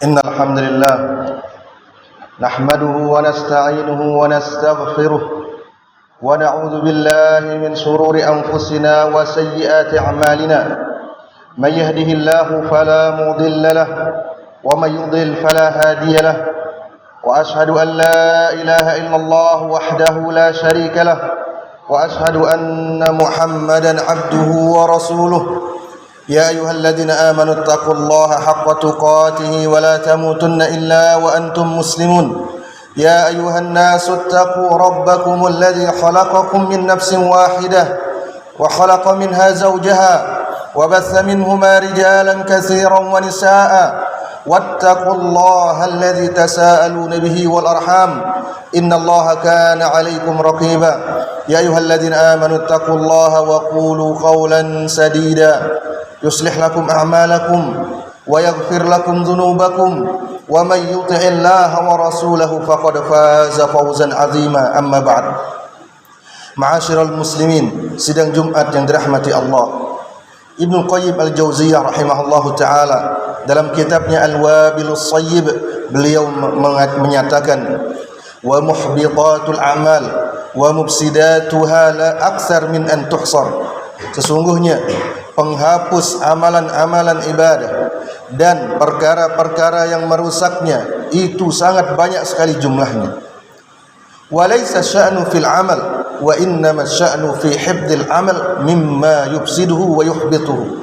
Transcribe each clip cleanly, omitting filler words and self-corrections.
إن الحمد لله نحمده ونستعينه ونستغفره ونعوذ بالله من شرور أنفسنا وسيئات أعمالنا. من يهده الله فلا مضل له ومن يضلل فلا هادي له، وأشهد أن لا إله إلا الله وحده لا شريك له، وأشهد أن محمدا عبده ورسوله. يا أيها الذين آمنوا اتقوا الله حق تقاته ولا تموتن إلا وأنتم مسلمون. يا أيها الناس اتقوا ربكم الذي خلقكم من نفس واحدة وخلق منها زوجها وبث منهما رجالا كثيرا ونساء، واتقوا الله الذي تساءلون به والأرحام إن الله كان عليكم رقيبا. يا أيها الذين آمنوا اتقوا الله وقولوا قولا سديدا يصلح لكم أعمالكم ويغفر لكم ذنوبكم ومن يطع الله ورسوله فقد فاز فوزا عظيما. أما بعد. Ma'asyiral muslimin, sidang Jumat yang dirahmati Allah, Ibnu Qayyim Al-Jauziyah rahimahullahu taala dalam kitabnya Al-Wabilus Shayyib, beliau menyatakan wa muhbitatul a'mal wa mufsidatuha la aktsar min an tuhsar. Sesungguhnya penghapus amalan-amalan ibadah dan perkara-perkara yang merusaknya itu sangat banyak sekali jumlahnya. Walaysa sya'nu fil amal wa innama sya'nu fi hifdzil amal mimma yufsiduhu wa yuhbituhu.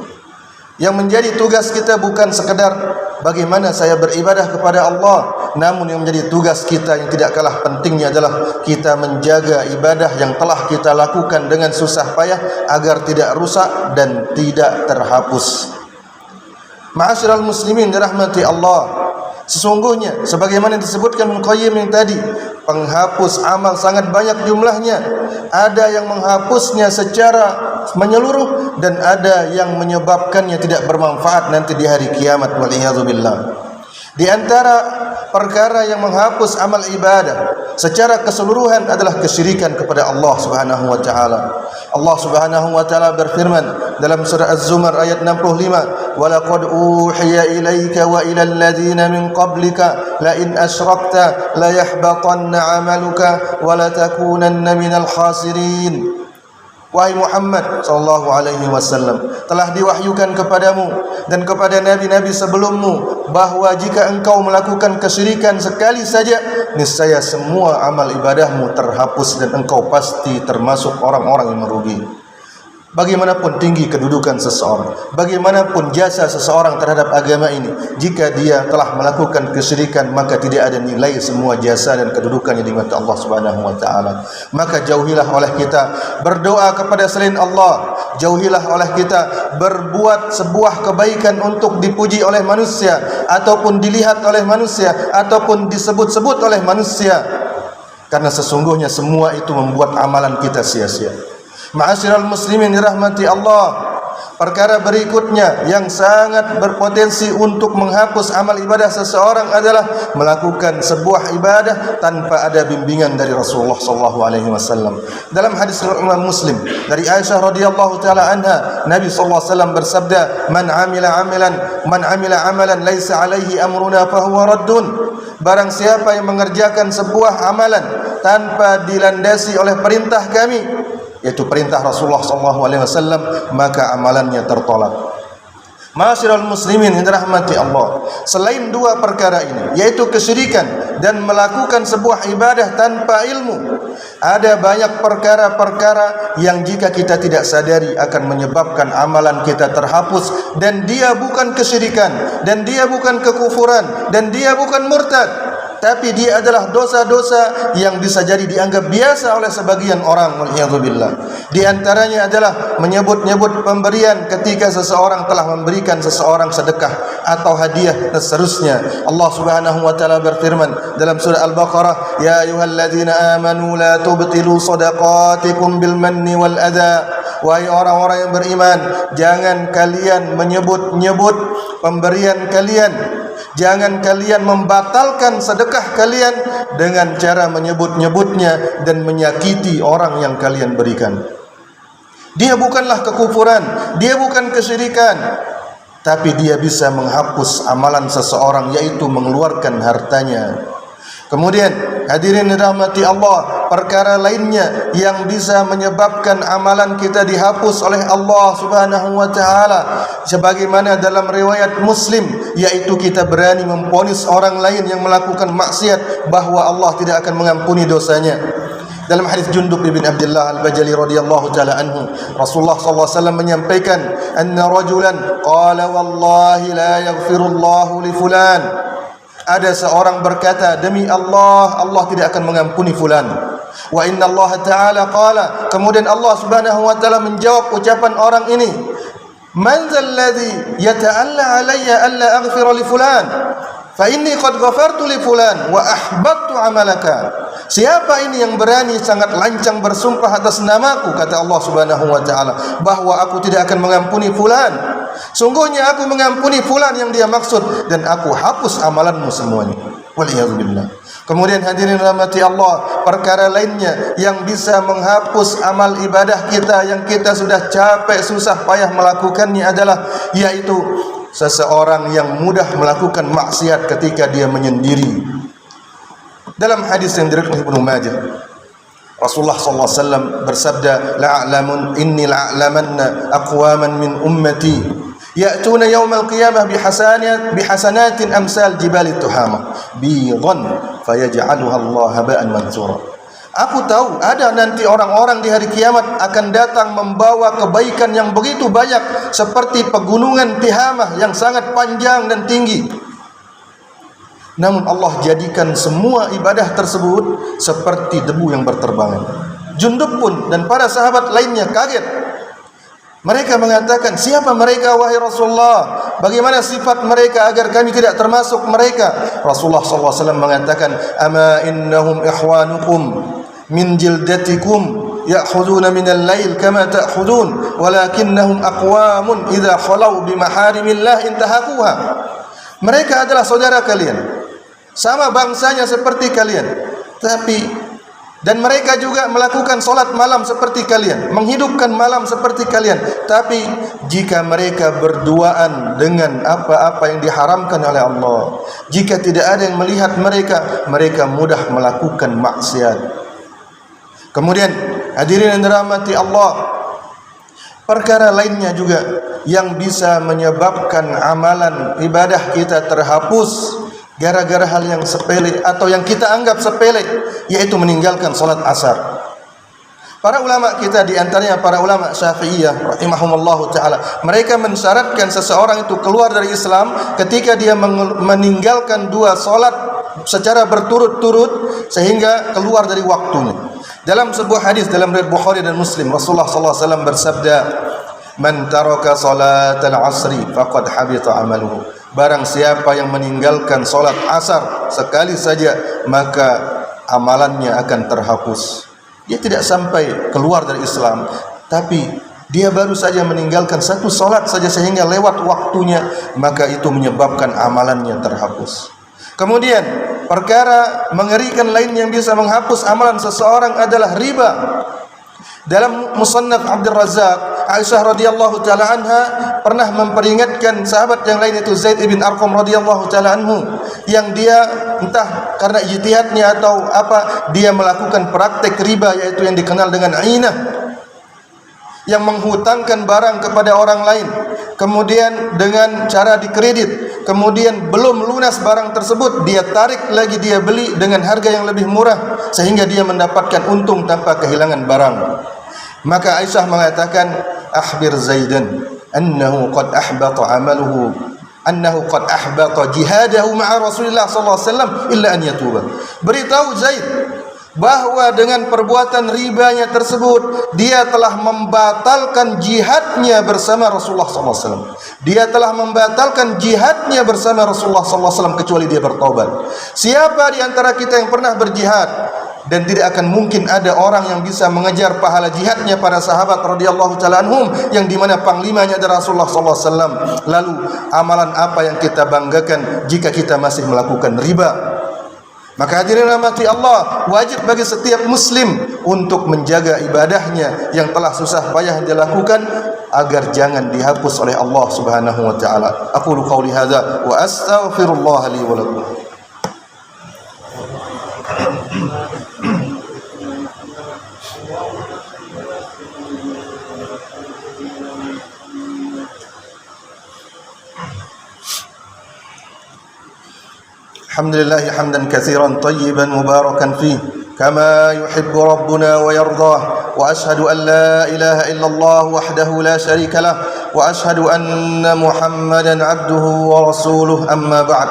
Yang menjadi tugas kita bukan sekedar bagaimana saya beribadah kepada Allah, namun yang menjadi tugas kita yang tidak kalah pentingnya adalah kita menjaga ibadah yang telah kita lakukan dengan susah payah agar tidak rusak dan tidak terhapus. Ma'asyiral muslimin dirahmati Allah, sesungguhnya sebagaimana disebutkan Ibnu Qayyim yang tadi, penghapus amal sangat banyak jumlahnya. Ada yang menghapusnya secara menyeluruh dan ada yang menyebabkannya tidak bermanfaat nanti di hari kiamat, waliyadzubillah. Di antara perkara yang menghapus amal ibadah secara keseluruhan adalah kesyirikan kepada Allah Subhanahu wa taala. Allah Subhanahu wa taala berfirman dalam surah Az-Zumar ayat 65, "Wa laqad uhiya ilaika wa ilal ladzina min qablika la in asyrakta la yahbatanna 'amaluka wa la takunanna minal khasirin." Wahai Muhammad sallallahu alaihi wasallam, telah diwahyukan kepadamu dan kepada nabi-nabi sebelummu bahwa jika engkau melakukan kesyirikan sekali saja, niscaya semua amal ibadahmu terhapus dan engkau pasti termasuk orang-orang yang merugi. Bagaimanapun tinggi kedudukan seseorang, bagaimanapun jasa seseorang terhadap agama ini, jika dia telah melakukan kesyirikan, maka tidak ada nilai semua jasa dan kedudukannya di mata Allah Subhanahu wa taala. Maka jauhilah oleh kita berdoa kepada selain Allah, jauhilah oleh kita berbuat sebuah kebaikan untuk dipuji oleh manusia ataupun dilihat oleh manusia ataupun disebut-sebut oleh manusia, karena sesungguhnya semua itu membuat amalan kita sia-sia. Ma'asyiral muslimin dirahmati Allah, perkara berikutnya yang sangat berpotensi untuk menghapus amal ibadah seseorang adalah melakukan sebuah ibadah tanpa ada bimbingan dari Rasulullah sallallahu alaihi wasallam. Dalam hadis Imam Muslim dari Aisyah radhiyallahu taala anha, Nabi sallallahu alaihi wasallam bersabda, "Man 'amila 'amalan laisa 'alaihi amruna fa huwa raddun." Barang siapa yang mengerjakan sebuah amalan tanpa dilandasi oleh perintah kami, yaitu perintah Rasulullah SAW, maka amalannya tertolak. Ma'asyiral muslimin yang dirahmati Allah, selain dua perkara ini, yaitu kesyirikan dan melakukan sebuah ibadah tanpa ilmu, ada banyak perkara-perkara yang jika kita tidak sadari akan menyebabkan amalan kita terhapus, dan dia bukan kesyirikan, dan dia bukan kekufuran, dan dia bukan murtad, tapi dia adalah dosa-dosa yang bisa jadi dianggap biasa oleh sebagian orang, waliyadzubillah. Di antaranya adalah menyebut-nyebut pemberian ketika seseorang telah memberikan seseorang sedekah atau hadiah dan seterusnya. Allah Subhanahu wa taala berfirman dalam surah Al-Baqarah, "Ya ayyuhalladzina amanu la tubtilu shadaqatikum bil manni wal adza." Wahai orang-orang yang beriman, jangan kalian menyebut-nyebut pemberian kalian, jangan kalian membatalkan sedekah kalian dengan cara menyebut-nyebutnya dan menyakiti orang yang kalian berikan. Dia bukanlah kekufuran, dia bukan kesyirikan, tapi dia bisa menghapus amalan seseorang, yaitu mengeluarkan hartanya. Kemudian hadirin dirahmati Allah, perkara lainnya yang bisa menyebabkan amalan kita dihapus oleh Allah Subhanahu wa taala, sebagaimana dalam riwayat Muslim, yaitu kita berani memvonis orang lain yang melakukan maksiat bahwa Allah tidak akan mengampuni dosanya. Dalam hadis Jundub bin Abdullah Al-Bajali radhiyallahu taala anhu, Rasulullah sallallahu alaihi wasallam menyampaikan, "Anna rajulan qala wallahi la yaghfirullahu li fulan." Ada seorang berkata, demi Allah, Allah tidak akan mengampuni fulan. Wa inna Allah ta'ala qala, kemudian Allah Subhanahu wa taala menjawab ucapan orang ini, "Man dzal ladzi yata'alla 'alayya alla aghfira li fulan? Fa inni qad ghafartu li fulan wa ahbattu 'amalaka." Siapa ini yang berani sangat lancang bersumpah atas namaku, kata Allah Subhanahu wa taala, bahwa aku tidak akan mengampuni fulan. Sungguhnya aku mengampuni fulan yang dia maksud, dan aku hapus amalanmu semuanya. Waliyadzubillah. Kemudian hadirin rahmati Allah, perkara lainnya yang bisa menghapus amal ibadah kita yang kita sudah capek susah payah melakukannya adalah, yaitu seseorang yang mudah melakukan maksiat ketika dia menyendiri. Dalam hadis yang diriwayatkan Ibnu Majah, Rasulullah sallallahu alaihi wasallam bersabda, "La'lamun inni la'lamanna aqwaman min ummati ya'tuna yaumal qiyamah bihasanatin amsal jibali tuhama bidhan fayaj'aluha Allah haba'an mansura." Aku tahu ada nanti orang-orang di hari kiamat akan datang membawa kebaikan yang begitu banyak seperti pegunungan Tihamah yang sangat panjang dan tinggi. Namun Allah jadikan semua ibadah tersebut seperti debu yang berterbangan. Jundub pun dan para sahabat lainnya kaget. Mereka mengatakan, siapa mereka wahai Rasulullah? Bagaimana sifat mereka agar kami tidak termasuk mereka? Rasulullah SAW mengatakan, "Ama innahum ikhwanukum min jildatikum ya'khuduna minal lail kama ta'khudun walakinnahum aqwamun idza khalau bimaharimillah intahakuha." Mereka adalah saudara kalian, sama bangsanya seperti kalian, dan mereka juga melakukan solat malam seperti kalian, menghidupkan malam seperti kalian. Tapi jika mereka berduaan dengan apa-apa yang diharamkan oleh Allah, jika tidak ada yang melihat mereka, mereka mudah melakukan maksiat. Kemudian hadirin yang dirahmati Allah, perkara lainnya juga yang bisa menyebabkan amalan ibadah kita terhapus gara-gara hal yang sepele atau yang kita anggap sepele, yaitu meninggalkan salat asar. Para ulama kita, di antaranya para ulama Syafi'iyah rahimahumullahu taala, mereka mensyaratkan seseorang itu keluar dari Islam ketika dia meninggalkan dua salat secara berturut-turut sehingga keluar dari waktunya. Dalam sebuah hadis dalam riwayat Bukhari dan Muslim, Rasulullah sallallahu alaihi wasallam bersabda, "Man taraka salatal asri faqad habita amaluhu." Barang siapa yang meninggalkan solat asar sekali saja, maka amalannya akan terhapus. Dia tidak sampai keluar dari Islam, tapi dia baru saja meninggalkan satu solat saja sehingga lewat waktunya, maka itu menyebabkan amalannya terhapus. Kemudian perkara mengerikan lain yang bisa menghapus amalan seseorang adalah riba. Dalam Musannaf Abdul Razzaq, Aisyah radhiyallahu taala anha pernah memperingatkan sahabat yang lain, itu Zaid bin Arqam radhiyallahu taala anhu, yang dia entah karena ijtihadnya atau apa, dia melakukan praktek riba, yaitu yang dikenal dengan ainah, yang menghutangkan barang kepada orang lain, kemudian dengan cara dikredit, kemudian belum lunas barang tersebut, dia tarik lagi, dia beli dengan harga yang lebih murah sehingga dia mendapatkan untung tanpa kehilangan barang. Maka Aisyah mengatakan, "Akhbir Zaidan annahu qad ahbata amaluhu, annahu qad ahbata jihadahu ma'a Rasulillah sallallahu alaihi wasallam illa an yatuba." Beritahu Zaid bahwa dengan perbuatan ribanya tersebut dia telah membatalkan jihadnya bersama Rasulullah sallallahu alaihi wasallam. Dia telah membatalkan jihadnya bersama Rasulullah sallallahu alaihi wasallam kecuali dia bertaubat. Siapa di antara kita yang pernah berjihad? Dan tidak akan mungkin ada orang yang bisa mengejar pahala jihadnya para sahabat radhiyallahu taala anhum, yang dimana panglimanya adalah Rasulullah sallallahu alaihi wasallam. Lalu amalan apa yang kita banggakan jika kita masih melakukan riba? Maka hadirin rahmati Allah, wajib bagi setiap muslim untuk menjaga ibadahnya yang telah susah payah dia lakukan agar jangan dihapus oleh Allah Subhanahu wa taala. Aqulu qauli hadza wa astaghfirullah li wa lakum. Alhamdulillah hamdan katsiran tayyiban mubarakan fihi kama yuhibbu rabbuna wa yardah wa ashhadu an la ilaha illallah wahdahu la syarika lah wa ashhadu anna Muhammadan abduhu wa rasuluh amma ba'd.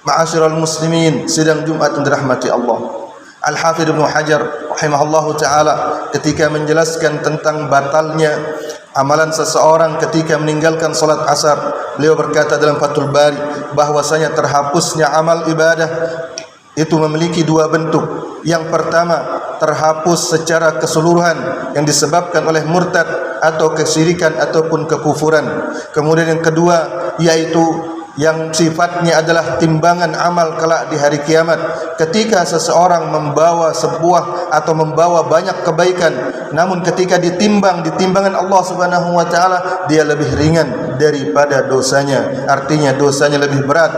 Ma'asyiral muslimin, sidang Jumat yang dirahmati Allah. Al-Hafidz Ibnu Hajar rahimahullahu taala ketika menjelaskan tentang batalnya amalan seseorang ketika meninggalkan salat asar, beliau berkata dalam Fathul Bari bahwasanya terhapusnya amal ibadah itu memiliki dua bentuk. Yang pertama, terhapus secara keseluruhan yang disebabkan oleh murtad atau kesyirikan ataupun kekufuran. Kemudian yang kedua yaitu yang sifatnya adalah timbangan amal kelak di hari kiamat, ketika seseorang membawa sebuah atau membawa banyak kebaikan, namun ketika ditimbang di timbangan Allah Subhanahu wa taala dia lebih ringan daripada dosanya. Artinya dosanya lebih berat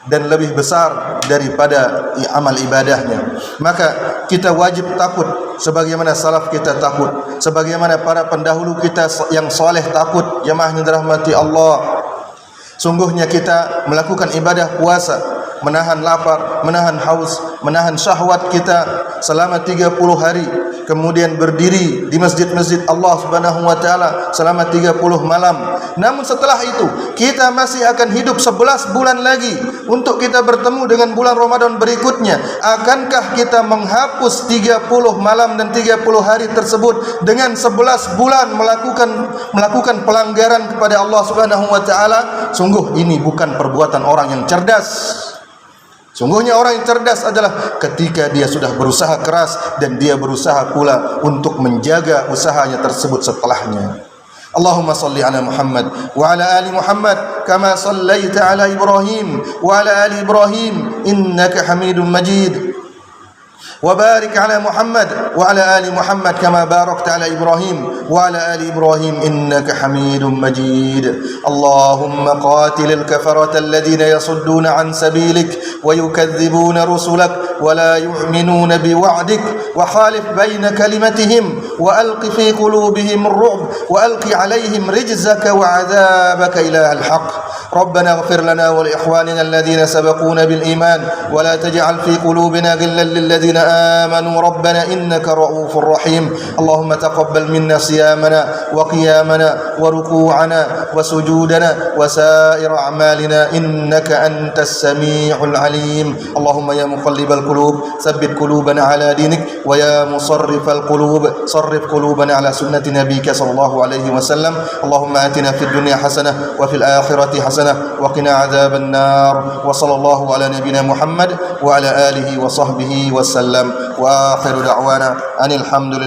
dan lebih besar daripada amal ibadahnya. Maka kita wajib takut sebagaimana salaf kita takut, sebagaimana para pendahulu kita yang saleh takut. Jemaah yang dirahmati Allah, sungguhnya kita melakukan ibadah puasa, menahan lapar, menahan haus, menahan syahwat kita selama 30 hari, kemudian berdiri di masjid-masjid Allah Subhanahu wa taala selama 30 malam. Namun setelah itu kita masih akan hidup 11 bulan lagi untuk kita bertemu dengan bulan Ramadan berikutnya. Akankah kita menghapus 30 malam dan 30 hari tersebut dengan 11 bulan melakukan pelanggaran kepada Allah Subhanahu wa taala? Sungguh ini bukan perbuatan orang yang cerdas. Sungguhnya orang yang cerdas adalah ketika dia sudah berusaha keras dan dia berusaha pula untuk menjaga usahanya tersebut setelahnya. Allahumma salli ala Muhammad wa ala ali Muhammad kama sallaita ala Ibrahim wa ala ali Ibrahim innaka Hamidum Majid. وبارك على محمد وعلى آل محمد كما باركت على إبراهيم وعلى آل إبراهيم إنك حميد مجيد. اللهم قاتل الكفرة الذين يصدون عن سبيلك ويكذبون رسلك ولا يؤمنون بوعدك وخالف بين كلمتهم وألق في قلوبهم الرعب وألق عليهم رجزك وعذابك إله الحق. ربنا اغفر لنا ولإخواننا الذين سبقونا بالإيمان ولا تجعل في قلوبنا غلا للذين آمنوا ربنا إنك رؤوف رحيم. اللهم تقبل منا صيامنا وقيامنا وركوعنا وسجودنا وسائر أعمالنا إنك أنت السميع العليم. اللهم يا مقلب القلوب ثبت قلوبنا على دينك ويا مصرف القلوب صرف قلوبنا على سنة نبيك صلى الله عليه وسلم. اللهم آتنا في الدنيا حسنة وفي الآخرة حسنة وقنا عذاب النار. وصلى الله على نبينا محمد وعلى آله وصحبه وسلم. وآخر دعوانا أن الحمد لله.